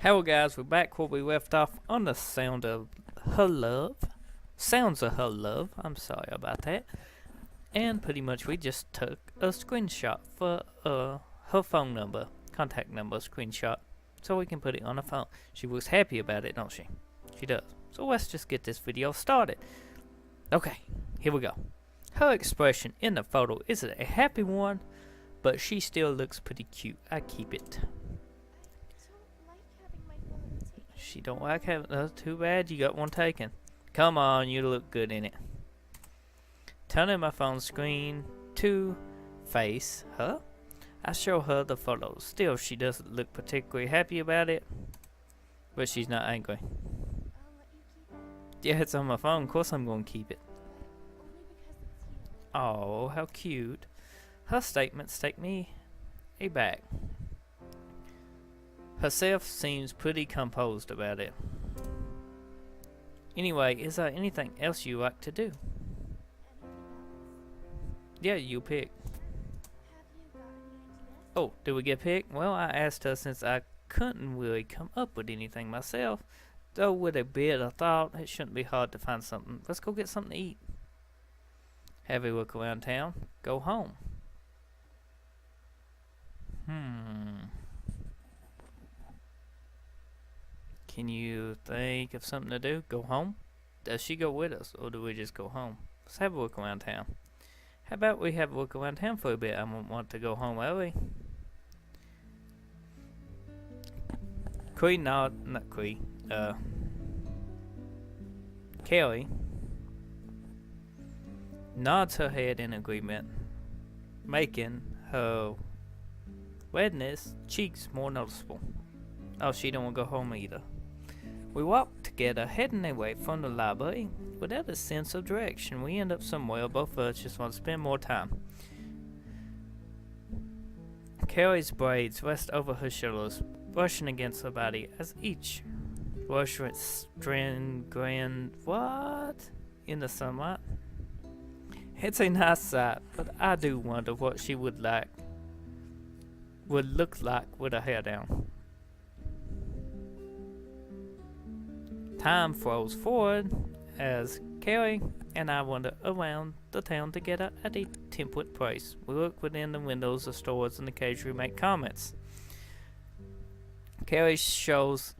Hello guys, we're back where we left off on the sound of her love. Sounds of her love, I'm sorry about that. And pretty much we just took a screenshot for her phone number, contact number screenshot, so we can put it on the phone. She was happy about it, don't she? She does. So let's just get this video started. Okay, here we go. Her expression in the photo isn't a happy one, but she still looks pretty cute. I keep it. She don't like having. That's too bad you got one taken. Come on, you look good in it. Turning my phone screen to face her, I show her the photos. Still, she doesn't look particularly happy about it, but she's not angry. Yeah, it's on my phone. Of course I'm going to keep it. Oh, how cute. Her statements take me aback. Herself seems pretty composed about it. Anyway, is there anything else you like to do? Yeah, you pick. Oh, did we get picked? Well, I asked her since I couldn't really come up with anything myself. Though with a bit of thought, it shouldn't be hard to find something. Let's go get something to eat. Have a look around town. Go home. Can you think of something to do? Go home? Does she go with us, or do we just go home? Let's have a look around town. How about we have a look around town for a bit? I won't want to go home early. Kelly nods her head in agreement, making her redness cheeks more noticeable. Oh, she don't want to go home either. We walk together, heading away from the library. Without a sense of direction, we end up somewhere both of us just want to spend more time. Carrie's braids rest over her shoulders, brushing against her body as each luxuriant strand in the sunlight. It's a nice sight, but I do wonder what she would look like with her hair down. Time flows forward as Carrie and I wander around the town together at a temperate pace. We look within the windows of stores and occasionally make comments. Carrie flows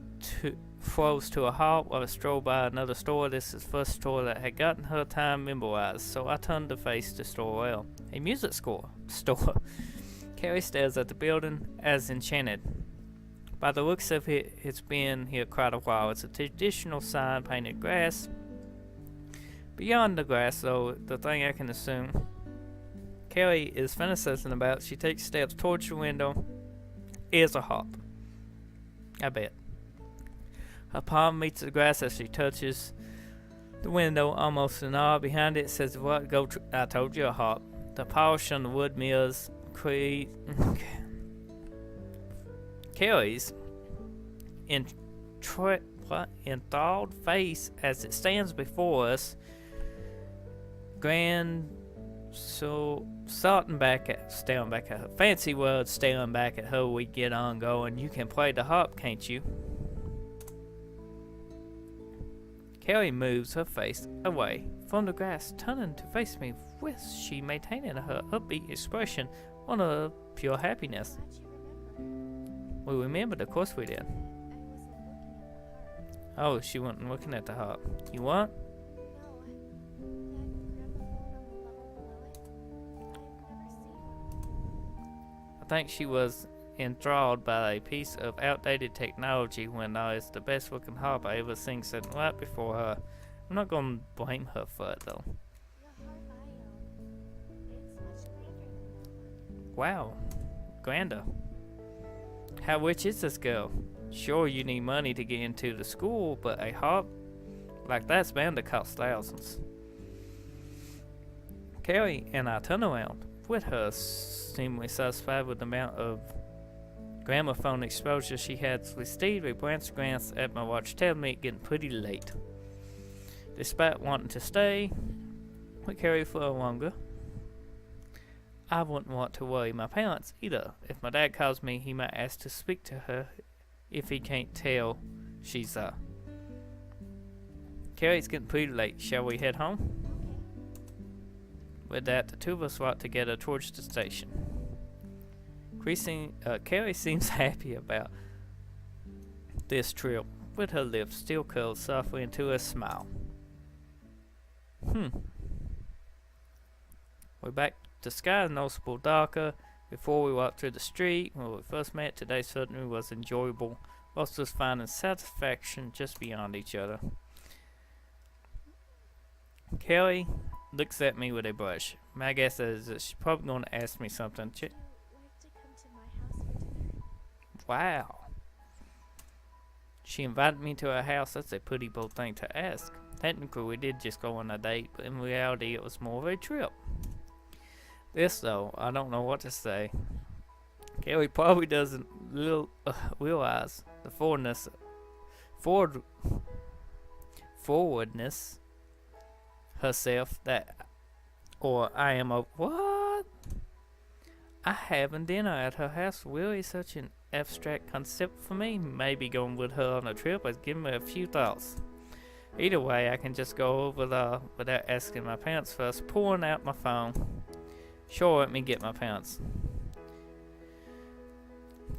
to a halt while I stroll by another store. This is the first store that had gotten her time memorized, so I turned to face the store well. A music store. Carrie stares at the building as enchanted. By the looks of it, it's been here quite a while. It's a traditional sign painted grass. Beyond the grass, though, the thing I can assume Carrie is fantasizing about, she takes steps towards the window. Is a hop. I bet. Her palm meets the grass as she touches the window. Almost an hour behind it says, "What? I told you a hop." The polish on the wood mirrors Carrie's enthralled face as it stands before us, staring back at her. Fancy words, staring back at her. We get on going. You can play the harp, can't you? Carrie moves her face away from the grass, turning to face me, with she maintaining her upbeat expression, one of pure happiness. We remembered, of course we did. Oh, she wasn't looking at the harp. You want? I think she was enthralled by a piece of outdated technology when it's the best looking harp I ever seen sitting right before her. I'm not going to blame her for it though. Wow, grander. How rich is this girl? Sure, you need money to get into the school, but a harp like that's bound to cost thousands. Carrie and I turn around, with her seemingly satisfied with the amount of gramophone exposure she had. We stayed a glance at my watch, telling me it's getting pretty late. Despite wanting to stay, we carry for longer. I wouldn't want to worry my parents either. If my dad calls me, he might ask to speak to her if he can't tell she's Carrie's getting pretty late. Shall we head home? With that, the two of us walked together towards the station. Carrie seems happy about this trip, with her lips still curled softly into a smile. We're back. The sky is noticeable darker. Before we walked through the street, when we first met, today certainly was enjoyable. Both of us finding satisfaction just beyond each other. Kelly looks at me with a blush. My guess is that she's probably going to ask me something. Would you like to come to my house for dinner? Wow. She invited me to her house. That's a pretty bold thing to ask. Technically, we did just go on a date, but in reality, it was more of a trip. This, though, I don't know what to say. Kelly probably doesn't realize the forwardness herself or I am a what? I having dinner at her house really such an abstract concept for me. Maybe going with her on a trip has given me a few thoughts. Either way, I can just go over there without asking my parents first, pulling out my phone. Sure, let me get my pants.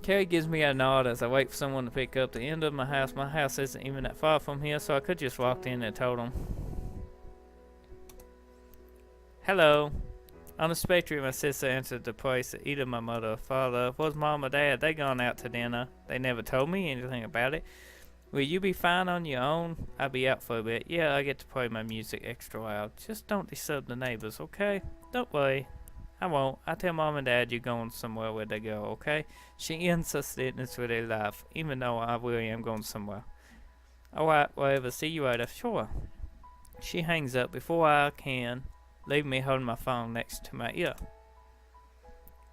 Carrie gives me a nod as I wait for someone to pick up the end of my house. My house isn't even that far from here, so I could just walk in and told them. Hello. On the spectrum, my sister answered the place that either my mother or father was mom or dad. They gone out to dinner. They never told me anything about it. Will you be fine on your own? I'll be out for a bit. Yeah, I get to play my music extra loud. Just don't disturb the neighbors, okay? Don't worry. I won't. I tell mom and dad you're going somewhere where they go, okay? She ends her sentence with a laugh, even though I really am going somewhere. Alright, whatever. See you later. Sure. She hangs up before I can leave me holding my phone next to my ear.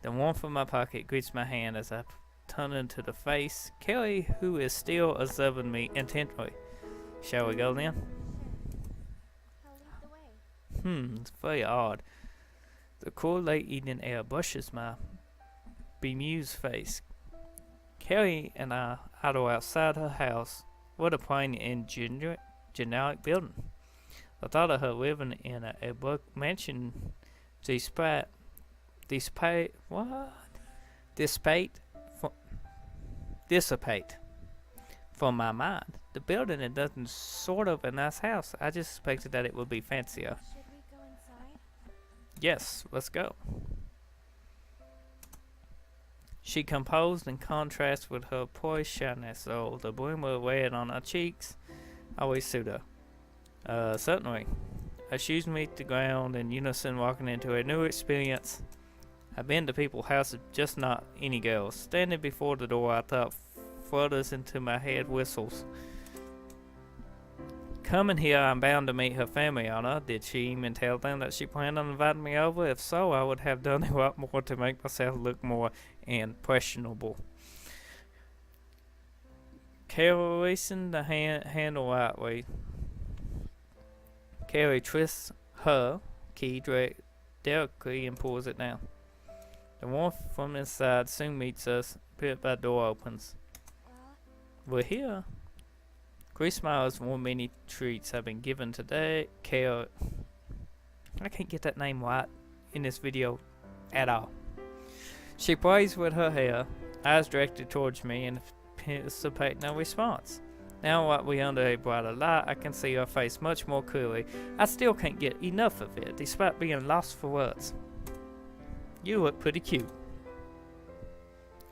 The warmth of my pocket greets my hand as I turn into the face. Kelly, who is still observing me intently. Shall we go then? I'll lead the way. It's very odd. The cool late evening air brushes my bemused face. Kelly and I idle outside her house. What a plain and generic building. The thought of her living in a brick mansion dissipate from my mind. The building, it doesn't sort of a nice house. I just expected that it would be fancier. Should we go inside? Yes, let's go. She composed in contrast with her poised shyness, so the bloom of red on her cheeks always suit her. Certainly. Her shoes meet the ground in unison, walking into a new experience. I've been to people's houses, just not any girls. Standing before the door, I thought flutters into my head whistles. Coming here, I'm bound to meet her family on her. Did she even tell them that she planned on inviting me over? If so, I would have done a lot more to make myself look more impressionable. Caressing the handle lightly, Carrie twists her key delicately and pulls it down. The warmth from inside soon meets us. Pit by door opens. We're here. Grace smiles. More many treats have been given today. Carrie, I can't get that name right in this video at all. She plays with her hair, eyes directed towards me, and anticipating no response. Now that we're under a brighter light, I can see her face much more clearly. I still can't get enough of it, despite being lost for words. You look pretty cute.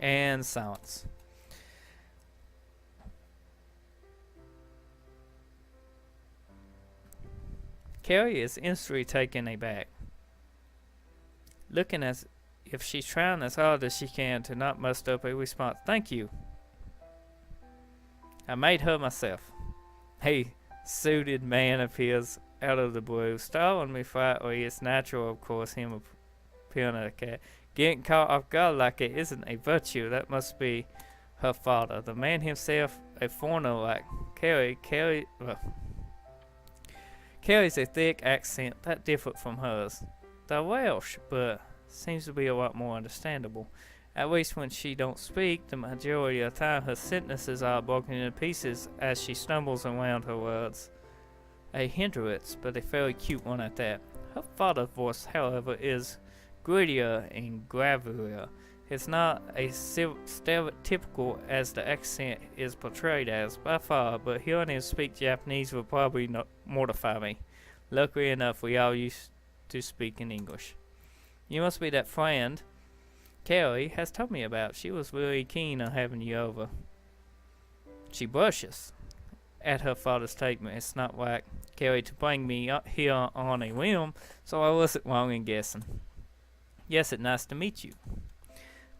And silence. Carrie is instantly taken aback, looking as if she's trying as hard as she can to not muster up a response. Thank you. I made her myself. A suited man appears out of the blue, startling me flatly. It's natural, of course, him appearing at a cat. Getting caught off guard like it isn't a virtue. That must be her father. The man himself, a foreigner like Carrie's a thick accent that differed from hers. They're Welsh, but seems to be a lot more understandable. At least when she don't speak, the majority of the time her sentences are broken into pieces as she stumbles around her words. A hindrance, but a fairly cute one at that. Her father's voice, however, is grittier and gravelier. It's not as stereotypical as the accent is portrayed as, by far, but hearing him speak Japanese would probably mortify me. Luckily enough, we all used to speak in English. You must be that friend Carrie has told me about. She was really keen on having you over. She blushes at her father's statement. It's not like Carrie to bring me up here on a whim, so I wasn't wrong in guessing. Yes, it's nice to meet you.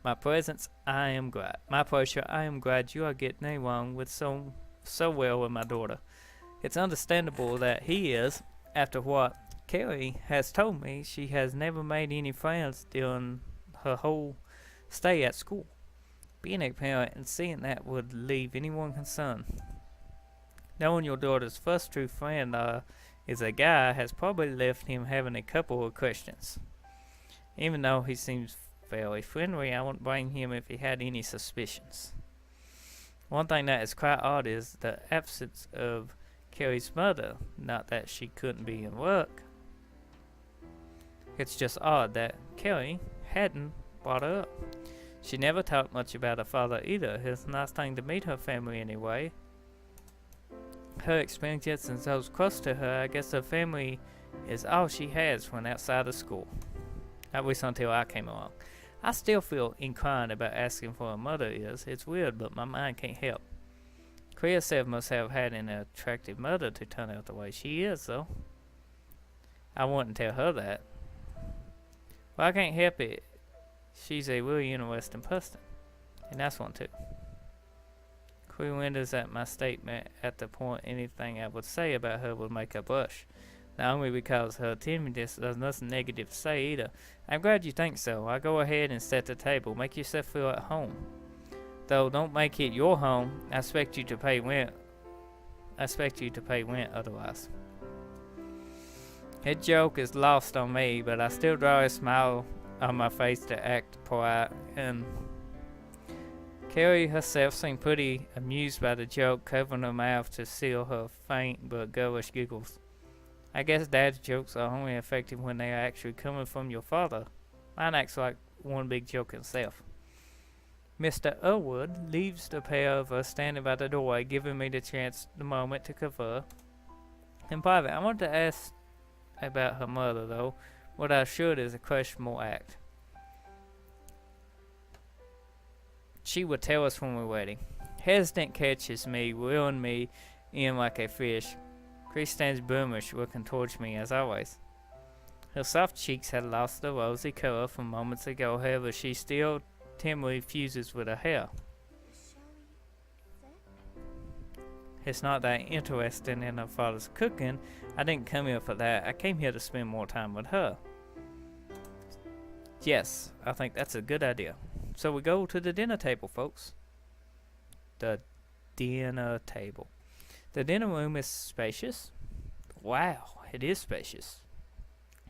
My pleasure, I am glad you are getting along with so well with my daughter. It's understandable that he is. After what Carrie has told me, she has never made any friends during her whole stay at school. Being a parent and seeing that would leave anyone concerned. Knowing your daughter's first true friend is a guy has probably left him having a couple of questions. Even though he seems fairly friendly, I wouldn't blame him if he had any suspicions. One thing that is quite odd is the absence of Carrie's mother. Not that she couldn't be in work. It's just odd that Carrie hadn't brought her up. She never talked much about her father either. It's a nice thing to meet her family anyway. Her experience and those close to her, I guess her family is all she has when outside of school. At least until I came along. I still feel inclined about asking for her mother is. It's weird, but my mind can't help. Kriasev must have had an attractive mother to turn out the way she is, though. I wouldn't tell her that. Well, I can't help it. She's a really interesting person. And that's one, too. Queen wonders at my statement at the point anything I would say about her would make her blush. Not only because her timidness there's nothing negative to say either. I'm glad you think so. I'll go ahead and set the table. Make yourself feel at home. Though don't make it your home. I expect you to pay rent otherwise. That joke is lost on me, but I still draw a smile on my face to act polite, and Carrie herself seemed pretty amused by the joke, covering her mouth to seal her faint but girlish giggles. I guess dad's jokes are only effective when they are actually coming from your father. Mine acts like one big joke himself. Mr. Elwood leaves the pair of us standing by the doorway, giving me the moment to confer. In private, I want to ask about her mother, though. What I should is a questionable act. She would tell us when we're waiting. Hesitant catches me, reeling me in like a fish. Chris stands boomish, looking towards me as always. Her soft cheeks had lost the rosy color from moments ago, however she still timidly fuses with her hair. It's not that interested in her father's cooking. I didn't come here for that. I came here to spend more time with her. Yes, I think that's a good idea. So we go to the dinner table, folks. The dinner table. The dinner room is spacious. Wow, it is spacious.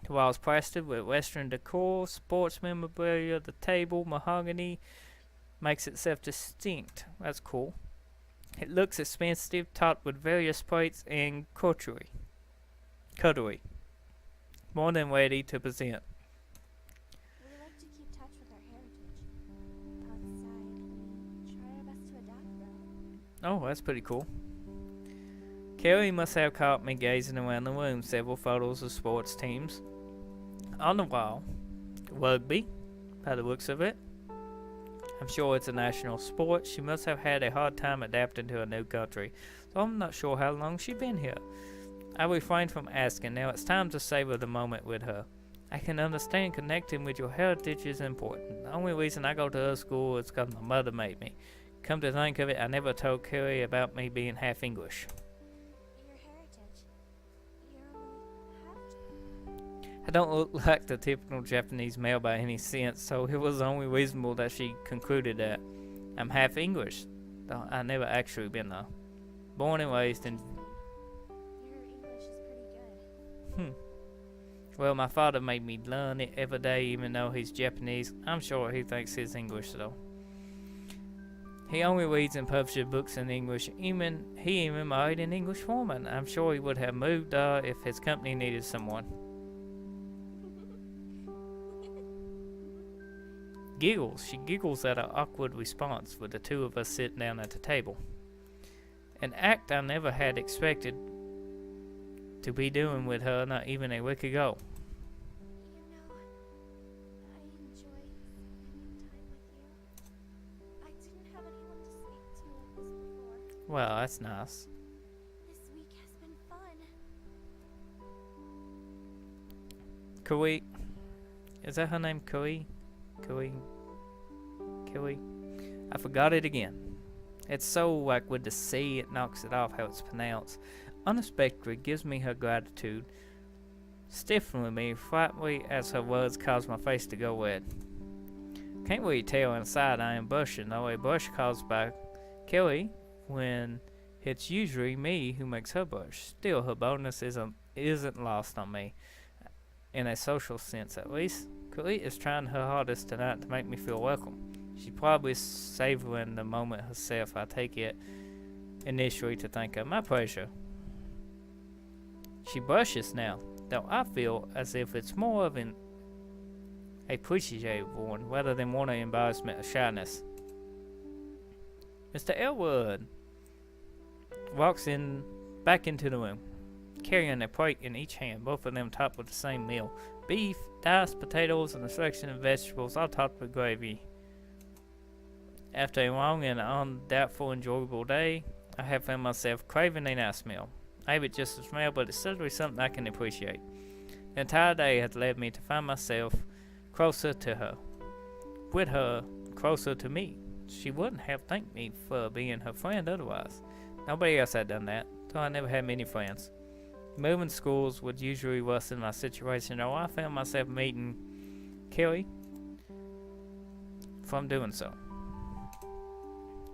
The walls plastered with Western decor, sports memorabilia, the table, mahogany, makes itself distinct. That's cool. It looks expensive, topped with various plates and cutlery. More than ready to present. We like to keep touch with our heritage. Outside, we try our best to adapt, though. Oh, that's pretty cool. Carrie must have caught me gazing around the room, several photos of sports teams. On the wall, rugby, by the looks of it. I'm sure it's a national sport. She must have had a hard time adapting to a new country, so I'm not sure how long she's been here. I refrained from asking. Now it's time to savor the moment with her. I can understand connecting with your heritage is important. The only reason I go to her school is because my mother made me. Come to think of it, I never told Carrie about me being half English. Your heritage. You're only half. I don't look like the typical Japanese male by any sense, so it was only reasonable that she concluded that I'm half English, though I never actually been there. Born and raised in... Your English is pretty good. Well, my father made me learn it every day, even though he's Japanese. I'm sure he thinks he's English, though. He only reads and publishes books in English. He even married an English woman. I'm sure he would have moved if his company needed someone. Giggles. She giggles at our awkward response with the two of us sitting down at the table. An act I never had expected to be doing with her not even a week ago. You know, I enjoy spending time with you. I didn't have anyone to speak to like this before. Well, that's nice. This week has been fun. Kui. Is that her name? Kui? Kui? I forgot it again. It's so like with the C, it knocks it off how it's pronounced. Unexpectedly gives me her gratitude, stiffening me flatly as her words cause my face to go red. Can't really tell inside I am blushing, though a blush caused by Kelly when it's usually me who makes her blush. Still, her boldness isn't lost on me, in a social sense at least. Kelly is trying her hardest tonight to make me feel welcome. She's probably savoring the moment herself. I take it initially to think of my pleasure. She blushes now, though I feel as if it's more of an appreciative one rather than one of embarrassment or shyness. Mr. Elwood walks back into the room, carrying a plate in each hand, both of them topped with the same meal. Beef, diced potatoes, and a selection of vegetables, all topped with gravy. After a long and undoubtful enjoyable day, I have found myself craving a nice meal. Maybe just the smell, but it's certainly something I can appreciate. The entire day has led me to find myself closer to her, with her closer to me. She wouldn't have thanked me for being her friend otherwise. Nobody else had done that, so I never had many friends. Moving schools would usually worsen my situation, though I found myself meeting Kelly from doing so.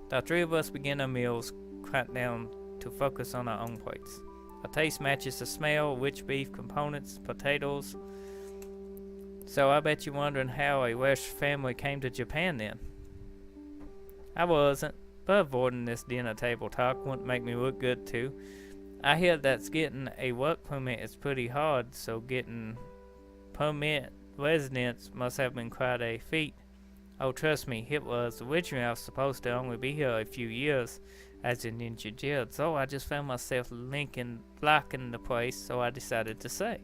The three of us begin our meals, cramped down to focus on our own plates. Our taste matches the smell, rich beef components, potatoes. So I bet you're wondering how a Welsh family came to Japan then. I wasn't, but avoiding this dinner table talk wouldn't make me look good too. I hear that getting a work permit is pretty hard, so getting permit residence must have been quite a feat. Oh, trust me, it was. Originally I was supposed to only be here a few years as an engineer, so I just found myself liking the place, so I decided to stay.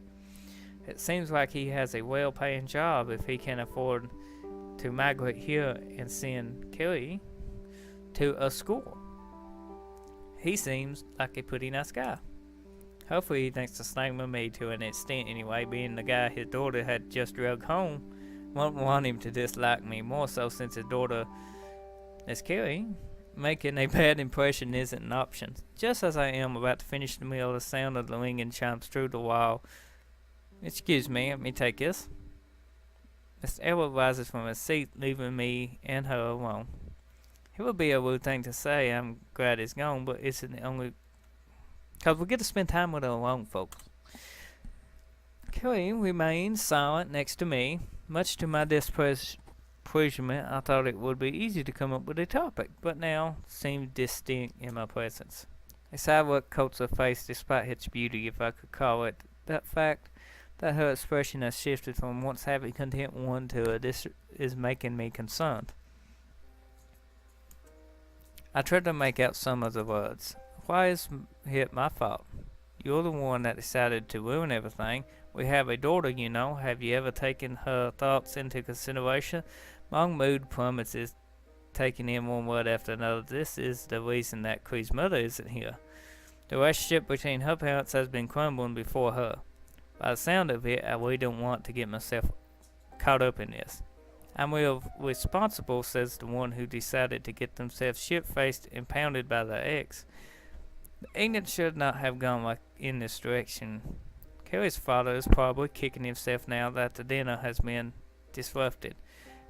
It seems like he has a well-paying job if he can afford to migrate here and send Kelly to a school. He seems like a pretty nice guy. Hopefully he thinks the same of me to an extent anyway, being the guy his daughter had just drug home. Won't want him to dislike me, more so since his daughter is Kelly. Making a bad impression isn't an option. Just as I am about to finish the meal, the sound of the ringing chimes through the wall. Excuse me, let me take this. Mr. Elwood rises from his seat, leaving me and her alone. It would be a rude thing to say, I'm glad he's gone, but it's the only... Because we get to spend time with her alone, folks. Kelly remains silent next to me. Much to my displeasure, I thought it would be easy to come up with a topic, but now seemed distinct in my presence. A sidewalk coats her face despite its beauty, if I could call it that fact, that her expression has shifted from once happy, content one to a this is making me concerned. I tried to make out some of the words. Why is it my fault? You're the one that decided to ruin everything. We have a daughter, you know. Have you ever taken her thoughts into consideration? Long mood promises, taking in one word after another. This is the reason that Cree's mother isn't here. The relationship between her parents has been crumbling before her. By the sound of it, I really don't want to get myself caught up in this. I'm responsible, says the one who decided to get themselves shit-faced and pounded by their ex. The ignorance should not have gone like in this direction. Kelly's father is probably kicking himself now that the dinner has been disrupted.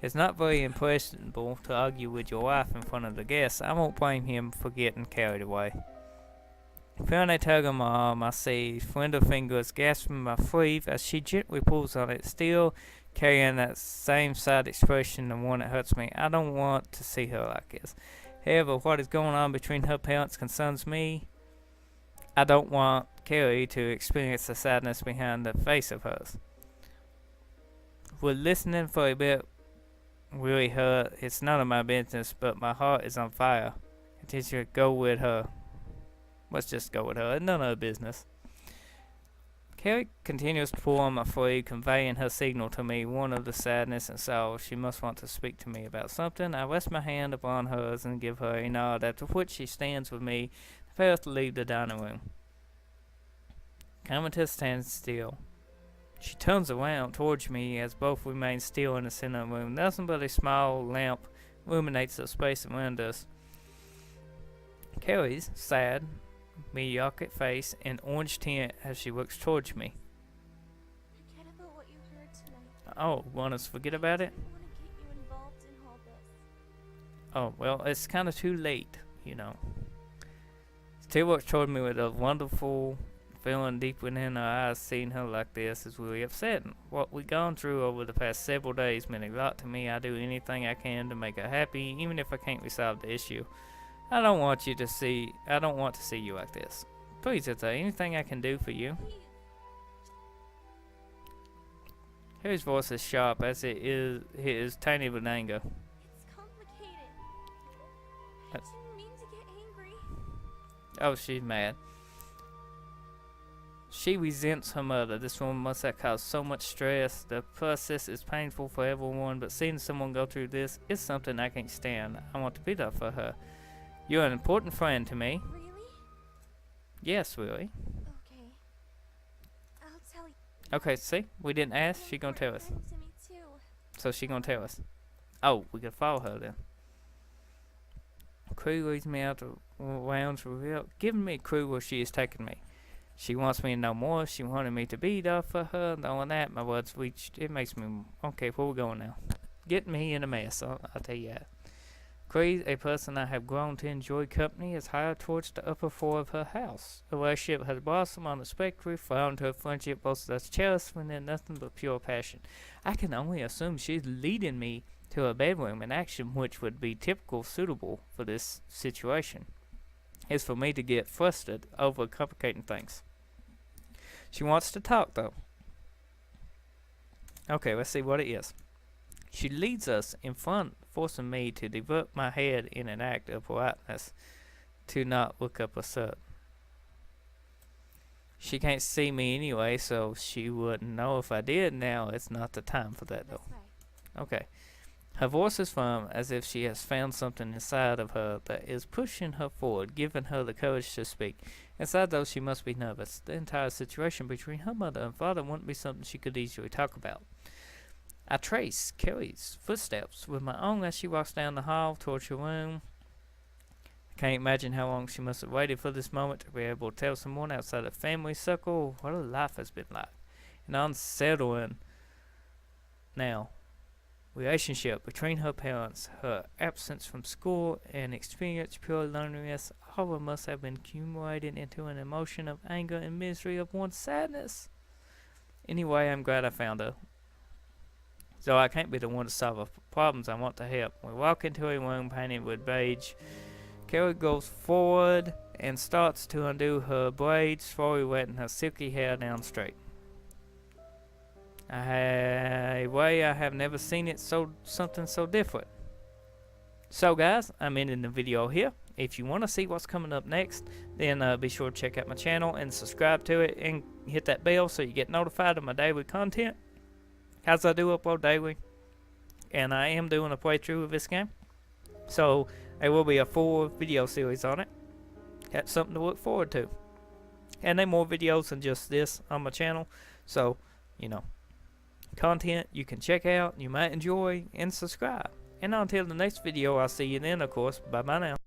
It's not very impressionable to argue with your wife in front of the guests. I won't blame him for getting carried away. Feeling a tug on my arm, I see Flinda fingers grasping my sleeve as she gently pulls on it, still carrying that same sad expression, the one that hurts me. I don't want to see her like this. However, what is going on between her parents concerns me. I don't want Carrie to experience the sadness behind the face of hers. Would listening for a bit really hurt? It's none of my business, but my heart is on fire. It should go with her. Let's just go with her. It's none of her business. Carrie continues to pull on my sleeve, conveying her signal to me, one of the sadness and sorrow. She must want to speak to me about something. I rest my hand upon hers and give her a nod, after which she stands with me, prepares to leave the dining room. Coming to a standstill. She turns around towards me as both remain still in the center of the room. Nothing but a small lamp illuminates the space around us. Carrie's sad, mediocre face and orange tint as she looks towards me. Forget about what you heard tonight. Oh, want us to forget about it? I don't want to get you involved in all this. Oh, well, it's kind of too late, you know. She looks toward me with a wonderful feeling deep within her eyes. Seeing her like this is really upsetting. What we've gone through over the past several days meant a lot to me. I do anything I can to make her happy, even if I can't resolve the issue. I don't want to see you like this. Please, is there anything I can do for you? Please. Harry's voice is sharp as it is tiny with anger. It's complicated. I Uh, didn't mean to get angry. Oh, she's mad. She resents her mother. This woman must have caused so much stress. The process is painful for everyone, but seeing someone go through this is something I can't stand. I want to be there for her. You're an important friend to me. Really? Yes, really. Okay. I'll tell you. Okay, see? We didn't ask. She gonna tell us. To me too. So she gonna tell us. Oh, we could follow her then. Crew leads me out the lounge without giving me a clue where she is taking me. She wants me to know more. She wanted me to be there for her. Knowing that, my words reached. It makes me okay. Where we going now? Get me in a mess. I'll tell you that. Creed, a person I have grown to enjoy company, is hired towards the upper floor of her house. The relationship has blossomed unexpectedly, found her friendship both as cherished and nothing but pure passion. I can only assume she's leading me to her bedroom, an action which would be typical suitable for this situation. It's for me to get frustrated over complicating things. She wants to talk though. Okay, let's see what it is. She leads us in front, forcing me to divert my head in an act of politeness to not look up her. She can't see me anyway, so she wouldn't know if I did. Now it's not the time for that though. That's right. Okay. Her voice is firm, as if she has found something inside of her that is pushing her forward, giving her the courage to speak. Inside though, she must be nervous. The entire situation between her mother and father wouldn't be something she could easily talk about. I trace Carrie's footsteps with my own as she walks down the hall towards her room. I can't imagine how long she must have waited for this moment to be able to tell someone outside the family circle what her life has been like. An unsettling now relationship between her parents, her absence from school, and experience pure loneliness, all of must have been accumulated into an emotion of anger and misery of one's sadness. Anyway, I'm glad I found her. So I can't be the one to solve her problems. I want to help. We walk into a room painted with beige. Carrie goes forward and starts to undo her braids, slowly letting her silky hair down straight. A way I have never seen it, something so different. So guys, I'm ending the video here. If you want to see what's coming up next, then be sure to check out my channel and subscribe to it and hit that bell so you get notified of my daily content, as I do upload daily. And I am doing a playthrough of this game, so there will be a full video series on it. That's something to look forward to. And there are more videos than just this on my channel, so you know, content you can check out, you might enjoy, and subscribe. And until the next video, I'll see you then, of course. Bye bye now.